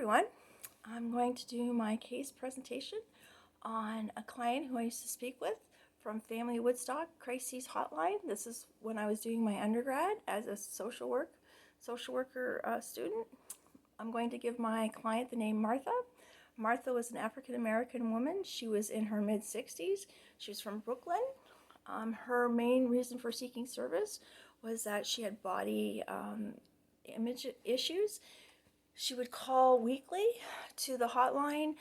everyone. I'm going to do my case presentation on a client who I used to speak with from Family of Woodstock Crises Hotline. This is when I was doing my undergrad as a social worker student. I'm going to give my client the name Martha. Martha was an African American woman. She was in her mid-60s. She was from Brooklyn. Her main reason for seeking service was that she had body image issues. She would call weekly to the hotline.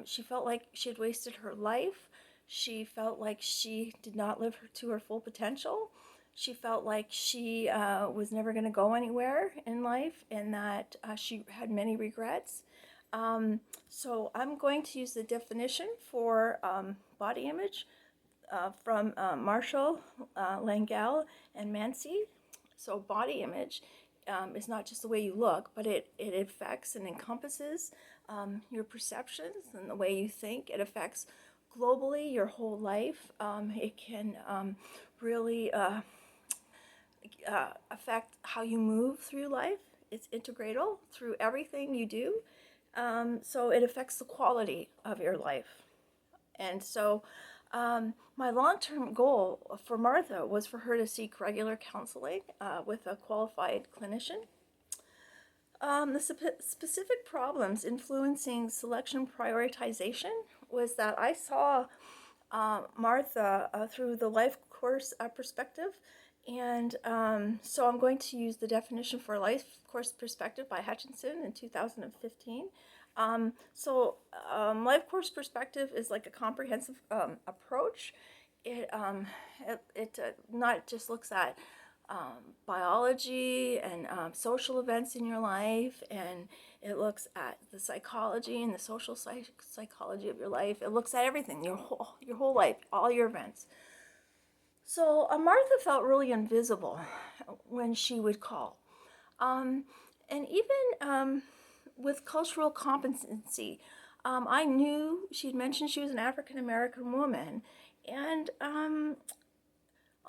She felt like she had wasted her life. She felt like she did not live to her full potential. She felt like she was never going to go anywhere in life, and that she had many regrets. So I'm going to use the definition for body image from Marshall, Langell, and Mancy. So body image is not just the way you look, but it affects and encompasses your perceptions and the way you think. It affects globally your whole life. It can really affect how you move through life. It's integral through everything you do. So it affects the quality of your life. And so my long-term goal for Martha was for her to seek regular counseling with a qualified clinician. The specific problems influencing selection prioritization was that I saw Martha through the life course perspective. And so I'm going to use the definition for life course perspective by Hutchinson in 2015. Life course perspective is like a comprehensive approach. It not just looks at biology and social events in your life, and it looks at the psychology and the social psychology of your life. It looks at everything, your whole life, all your events. So Martha felt really invisible when she would call. And even with cultural competency, I knew she'd mentioned she was an African American woman, and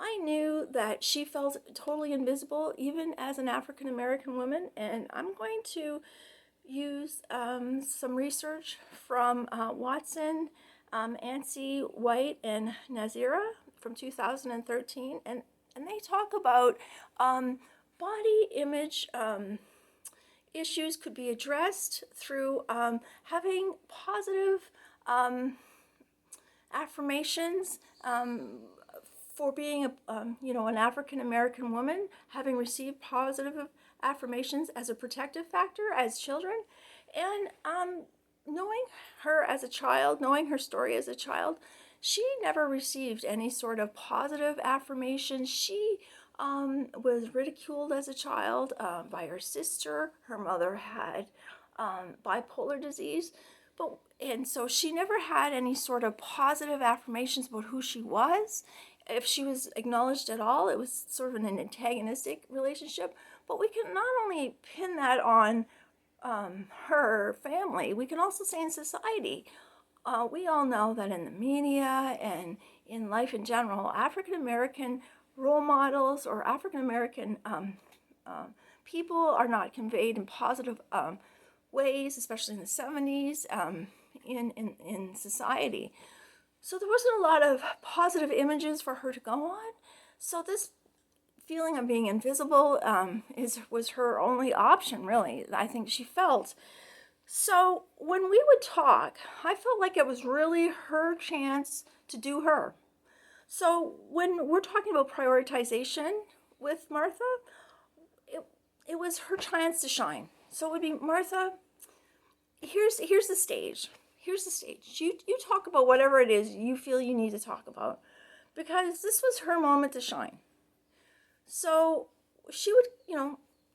I knew that she felt totally invisible even as an African American woman. And I'm going to use some research from Watson, Ansi, White, and Nazira from 2013, and they talk about body image issues could be addressed through having positive affirmations for being an African American woman, having received positive affirmations as a protective factor as children, and knowing her as a child, knowing her story as a child, she never received any sort of positive affirmation. She was ridiculed as a child by her sister. Her mother had bipolar disease, and so she never had any sort of positive affirmations about who she was. If she was acknowledged at all, it was sort of an antagonistic relationship. But we can not only pin that on her family, we can also say in society. We all know that in the media and in life in general, African American role models or African American people are not conveyed in positive ways, especially in the 70s in society. So there wasn't a lot of positive images for her to go on. So this feeling of being invisible was her only option, really, I think she felt. So when we would talk, I felt like it was really her chance to do her. So when we're talking about prioritization with Martha, it was her chance to shine. So it would be, Martha, here's the stage. Here's the stage. You talk about whatever it is you feel you need to talk about, because this was her moment to shine. So she would,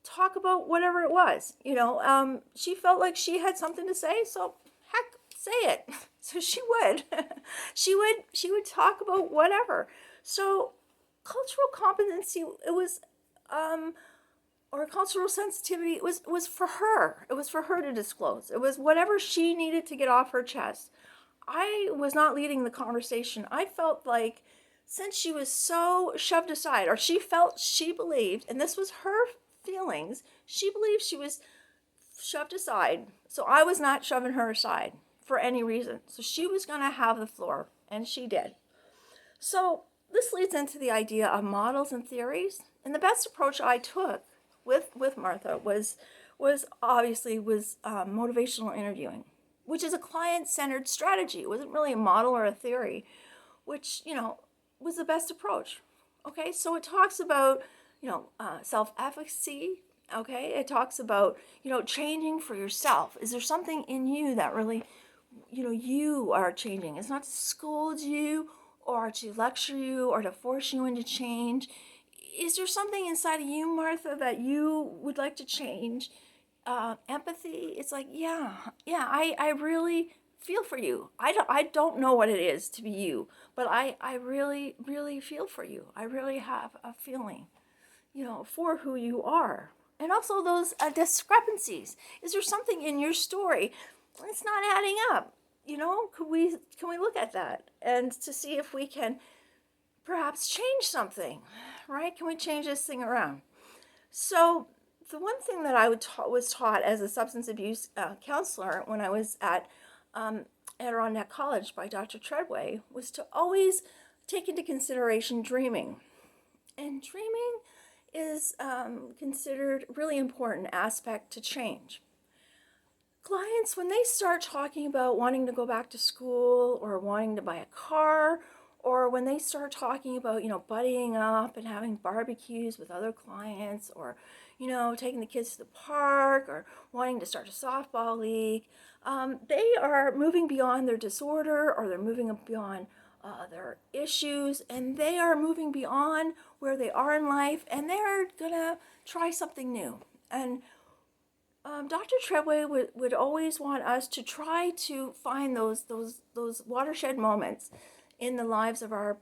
talk about whatever it was. She felt like she had something to say, so heck, say it. So she would. she would talk about whatever. So cultural competency, it was or cultural sensitivity, it was for her. It was for her to disclose. It was whatever she needed to get off her chest. I was not leading the conversation. I felt like, since she was so shoved aside, or she believed, and this was her feelings, she believed she was shoved aside. So I was not shoving her aside for any reason. So she was going to have the floor, and she did. So this leads into the idea of models and theories. And the best approach I took with Martha was obviously motivational interviewing, which is a client-centered strategy. It wasn't really a model or a theory, which, was the best approach. Okay, so it talks about, self-efficacy. Okay, it talks about, changing for yourself. Is there something in you that really, you are changing? It's not to scold you or to lecture you or to force you into change. Is there something inside of you, Martha, that you would like to change? Empathy, it's like, I really feel for you. I don't know what it is to be you, but I really, really feel for you. I really have a feeling, for who you are. And also those discrepancies. Is there something in your story that's not adding up? Can we look at that and to see if we can perhaps change something, right? Can we change this thing around? So the one thing that I was taught as a substance abuse counselor when I was at Adirondack College by Dr. Treadway was to always take into consideration dreaming. And dreaming is considered a really important aspect to change. Clients, when they start talking about wanting to go back to school or wanting to buy a car, or when they start talking about, buddying up and having barbecues with other clients, or, taking the kids to the park, or wanting to start a softball league, they are moving beyond their disorder, or they're moving beyond their issues, and they are moving beyond where they are in life, and they're gonna try something new. And Dr. Treadway would always want us to try to find those watershed moments in the lives of our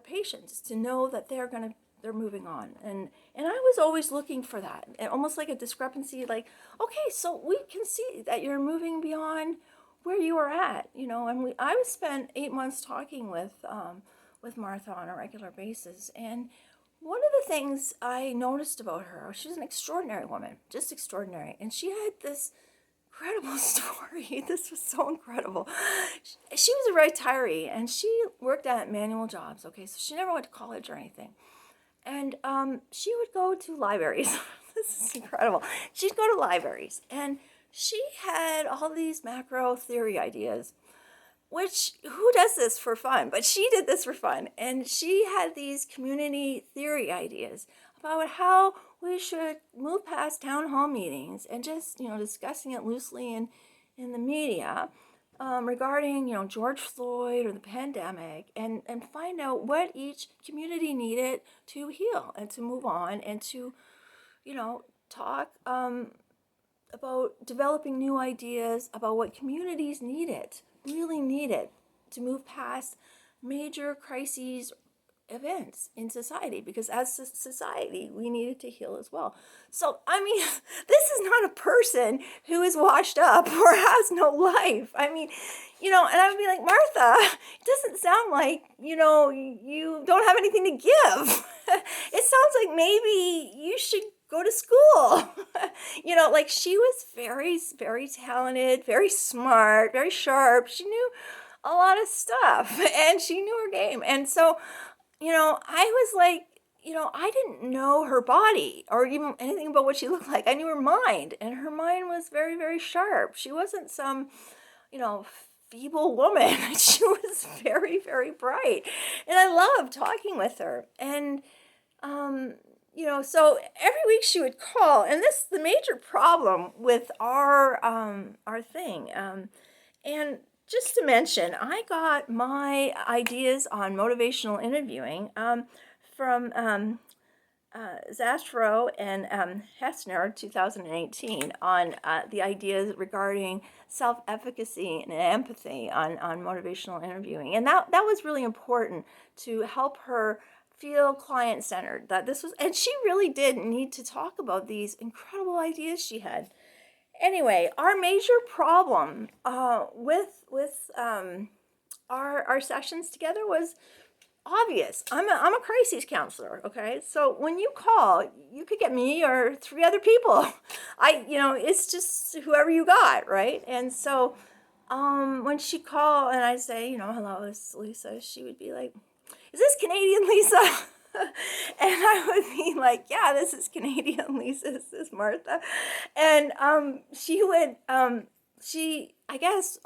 patients, to know that they're moving on. And I was always looking for that, and almost like a discrepancy, like, okay, so we can see that you're moving beyond where you are at, and I spent 8 months talking with Martha on a regular basis. And one of the things I noticed about her, she was an extraordinary woman, just extraordinary. And she had this incredible story. This was so incredible. She was a retiree, and she worked at manual jobs, okay? So she never went to college or anything. And she would go to libraries. This is incredible. She'd go to libraries, and she had all these macro theory ideas, which, who does this for fun? But she did this for fun. And she had these community theory ideas about how we should move past town hall meetings and just, discussing it loosely in the media regarding, George Floyd or the pandemic, and find out what each community needed to heal and to move on, and to, talk about developing new ideas about what communities really needed to move past major crises events in society, because as a society we needed to heal as well. So this is not a person who is washed up or has no life. And I would be like, Martha, it doesn't sound like you don't have anything to give. It sounds like maybe you should go to school. Like, she was very, very talented, very smart, very sharp. She knew a lot of stuff, and she knew her game. And so I was like, I didn't know her body or even anything about what she looked like. I knew her mind, and her mind was very, very sharp. She wasn't some, feeble woman. She was very, very bright. And I loved talking with her. And, so every week she would call, and this is the major problem with our thing. And just to mention, I got my ideas on motivational interviewing from Zastro and Hessner, 2018, on the ideas regarding self-efficacy and empathy on motivational interviewing. And that was really important to help her feel client-centered. That this was, and she really did need to talk about these incredible ideas she had. Anyway, our major problem with our sessions together was obvious. I'm a crisis counselor, okay? So when you call, you could get me or 3 other people. It's just whoever you got, right? And so when she called and I say, hello, this is Lisa, she would be like, is this Canadian Lisa? And I would be like, yeah, this is Canadian Lisa, this is Martha. And I guess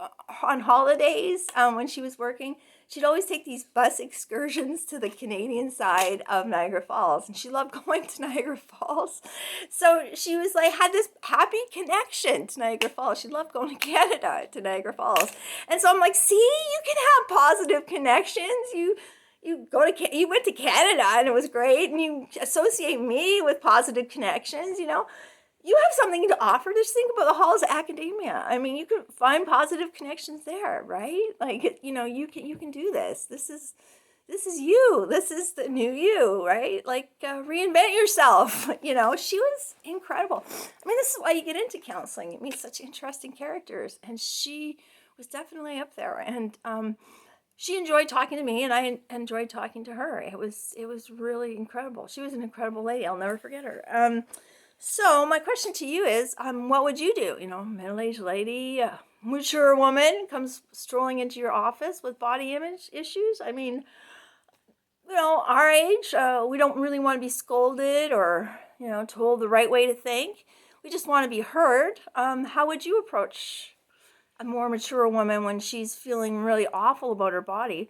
on holidays, when she was working, she'd always take these bus excursions to the Canadian side of Niagara Falls, and she loved going to Niagara Falls. So she was like, had this happy connection to Niagara Falls. She loved going to Canada, to Niagara Falls. And so I'm like, see, you can have positive connections. You went to Canada and it was great, and you associate me with positive connections, you have something to offer. Just think about the halls of academia. I mean, you can find positive connections there, right? Like, you can do this. This is you. This is the new you, right? Like, reinvent yourself. She was incredible. I mean, this is why you get into counseling. You meet such interesting characters, and she was definitely up there. And she enjoyed talking to me, and I enjoyed talking to her. It was really incredible. She was an incredible lady. I'll never forget her. So my question to you is, what would you do? Middle-aged lady, mature woman comes strolling into your office with body image issues. I mean, our age, we don't really want to be scolded or, told the right way to think. We just want to be heard. How would you approach a more mature woman when she's feeling really awful about her body?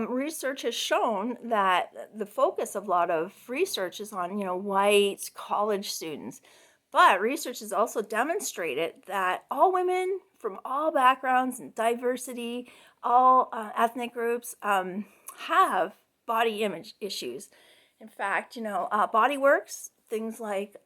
Research has shown that the focus of a lot of research is on, white college students. But research has also demonstrated that all women from all backgrounds and diversity, all ethnic groups, have body image issues. In fact, Body Works, things like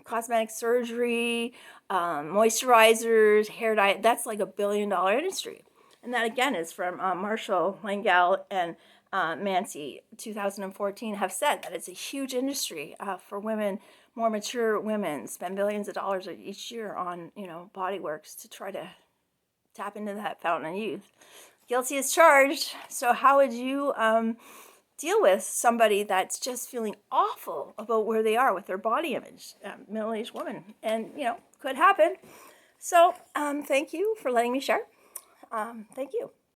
cosmetic surgery, moisturizers, hair dye, that's like $1 billion industry. And that, again, is from Marshall Langell and Mancy, 2014, have said that it's a huge industry for women, more mature women, spend billions of dollars each year on, Body Works to try to tap into that fountain of youth. Guilty as charged. So how would you deal with somebody that's just feeling awful about where they are with their body image, middle-aged woman? And, could happen. So thank you for letting me share. Thank you.